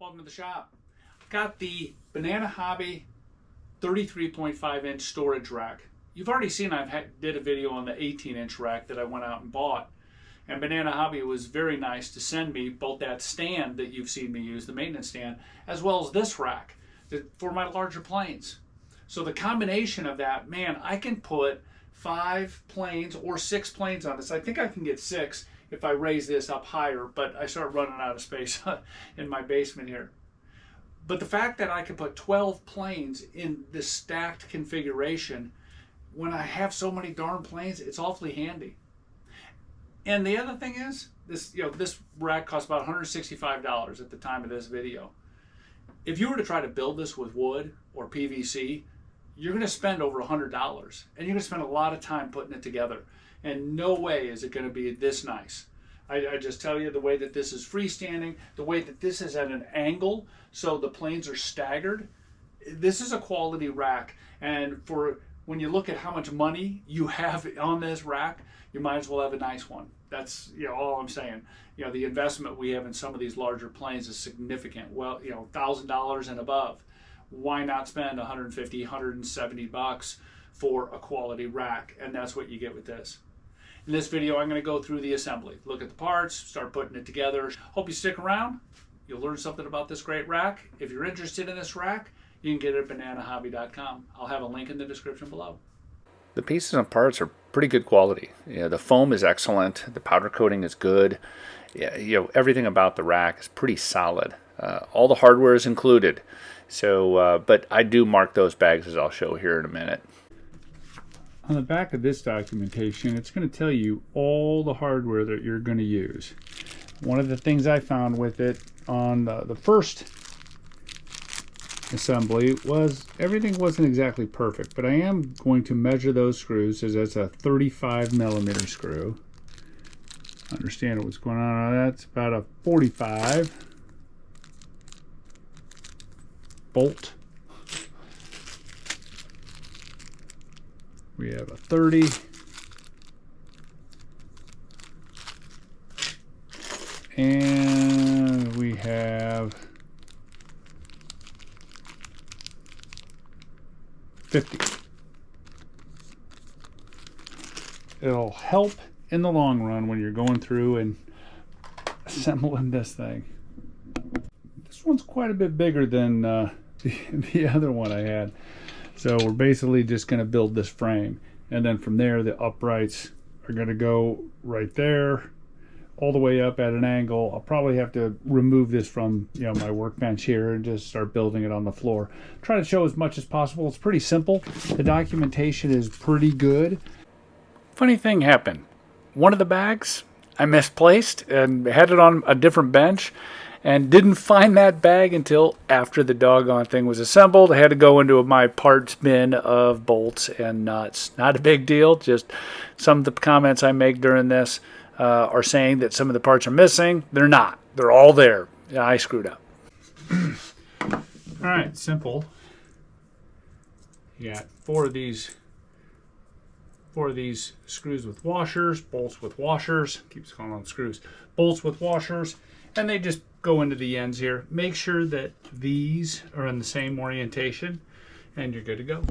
Welcome to the shop. Got the Banana Hobby 33.5-inch storage rack. You've already seen did a video on the 18-inch rack that I went out and bought. And Banana Hobby was very nice to send me both that stand that you've seen me use, the maintenance stand, as well as this rack for my larger planes. So the combination of that, man, I can put 5 planes or 6 planes on this. I think I can get 6 if I raise this up higher, but I start running out of space in my basement here. But the fact that I can put 12 planes in this stacked configuration, when I have so many darn planes, it's awfully handy. And the other thing is, this rack cost about $165 at the time of this video. If you were to try to build this with wood or PVC, you're going to spend over $100, and you're going to spend a lot of time putting it together. And no way is it going to be this nice. I just tell you, the way that this is freestanding, the way that this is at an angle, so the planes are staggered. This is a quality rack, and for when you look at how much money you have on this rack, you might as well have a nice one. That's all I'm saying. The investment we have in some of these larger planes is significant. Well, $1,000 and above. Why not spend $150, $170 for a quality rack? And that's what you get with this. In this video, I'm going to go through the assembly, look at the parts, start putting it together. Hope you stick around. You'll learn something about this great rack. If you're interested in this rack, you can get it at bananahobby.com. I'll have a link in the description below. The pieces and parts are pretty good quality. The foam is excellent. The powder coating is good. Everything about the rack is pretty solid. All the hardware is included. So, but I do mark those bags, as I'll show here in a minute. On the back of this documentation, it's going to tell you all the hardware that you're going to use. One of the things I found with it on the first assembly was everything wasn't exactly perfect, but I am going to measure those screws, as that's a 35mm screw. Understand what's going on that. It's about a 45 bolt. We have a 30. And we have 50. It'll help in the long run when you're going through and assembling this thing. This one's quite a bit bigger than the other one I had. So we're basically just going to build this frame, and then from there the uprights are going to go right there all the way up at an angle. I'll probably have to remove this from my workbench here and just start building it on the floor. Try to show as much as possible. It's pretty simple. The documentation is pretty good. Funny thing happened. One of the bags I misplaced and had it on a different bench, and didn't find that bag until after the doggone thing was assembled. I had to go into my parts bin of bolts and nuts. Not a big deal, just some of the comments I make during this are saying that some of the parts are missing. They're not. They're all there. I screwed up. All right, simple. You got four of these screws with washers, bolts with washers. Keeps calling on screws. Bolts with washers, and they just go into the ends here. Make sure that these are in the same orientation, and you're good to go.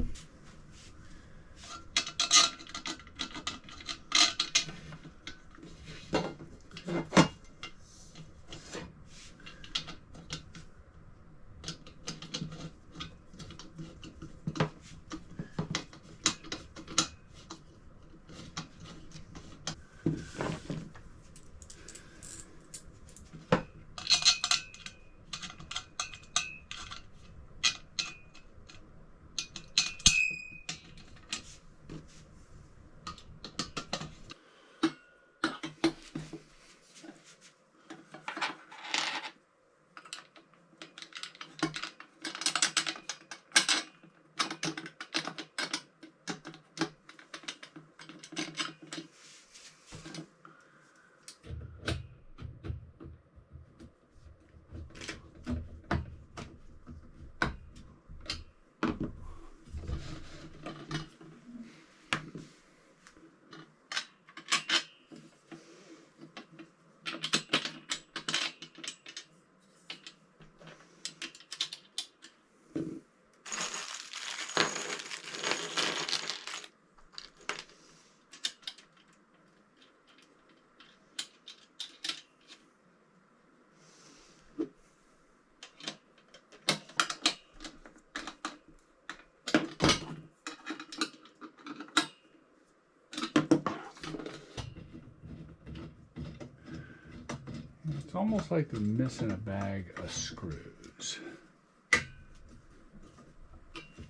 almost like they're missing a bag of screws.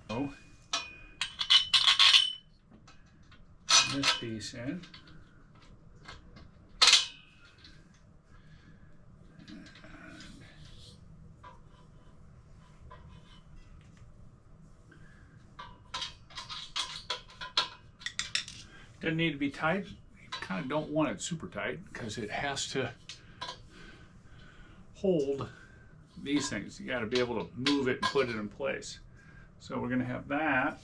So, this piece in. Doesn't need to be tight. You kind of don't want it super tight because it has to hold these things. You got to be able to move it and put it in place. So we're going to have that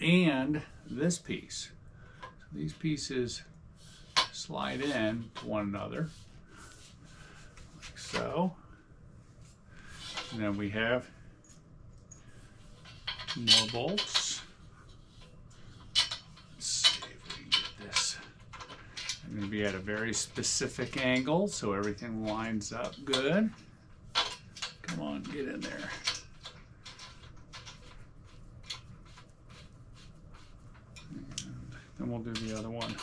and this piece. So these pieces slide in to one another like so. And then we have two more bolts. I'm going to be at a very specific angle so everything lines up good. Come on, get in there. And then we'll do the other one.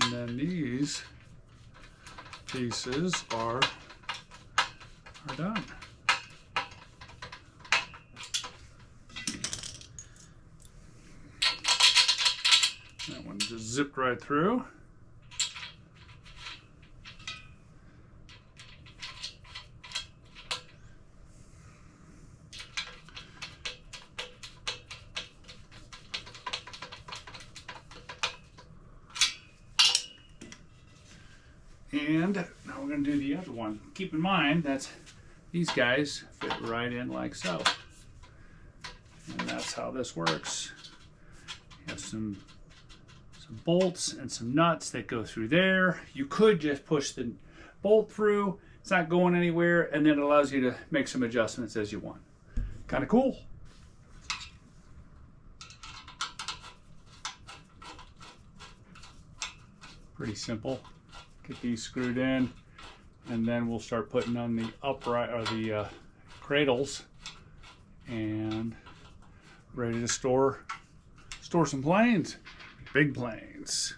And then these pieces are done. That one just zipped right through. And now we're going to do the other one. Keep in mind that these guys fit right in like so. And that's how this works. You have some bolts and some nuts that go through there. You could just push the bolt through. It's not going anywhere, and then it allows you to make some adjustments as you want. Kind of cool. Pretty simple. Get these screwed in, and then we'll start putting on the upright or the cradles, and ready to store some planes, big planes.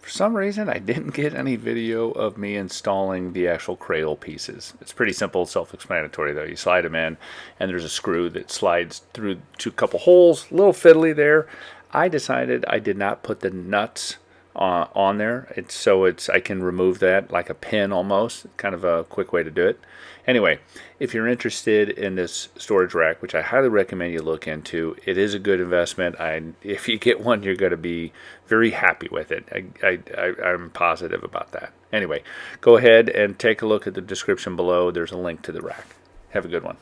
For some reason, I didn't get any video of me installing the actual cradle pieces. It's pretty simple, self-explanatory though. You slide them in, and there's a screw that slides through to a couple holes, a little fiddly there. I decided I did not put the nuts on there. I can remove that like a pin almost. Kind of a quick way to do it. Anyway, if you're interested in this storage rack, which I highly recommend you look into, it is a good investment. If you get one, you're going to be very happy with it. I'm positive about that. Anyway, go ahead and take a look at the description below. There's a link to the rack. Have a good one.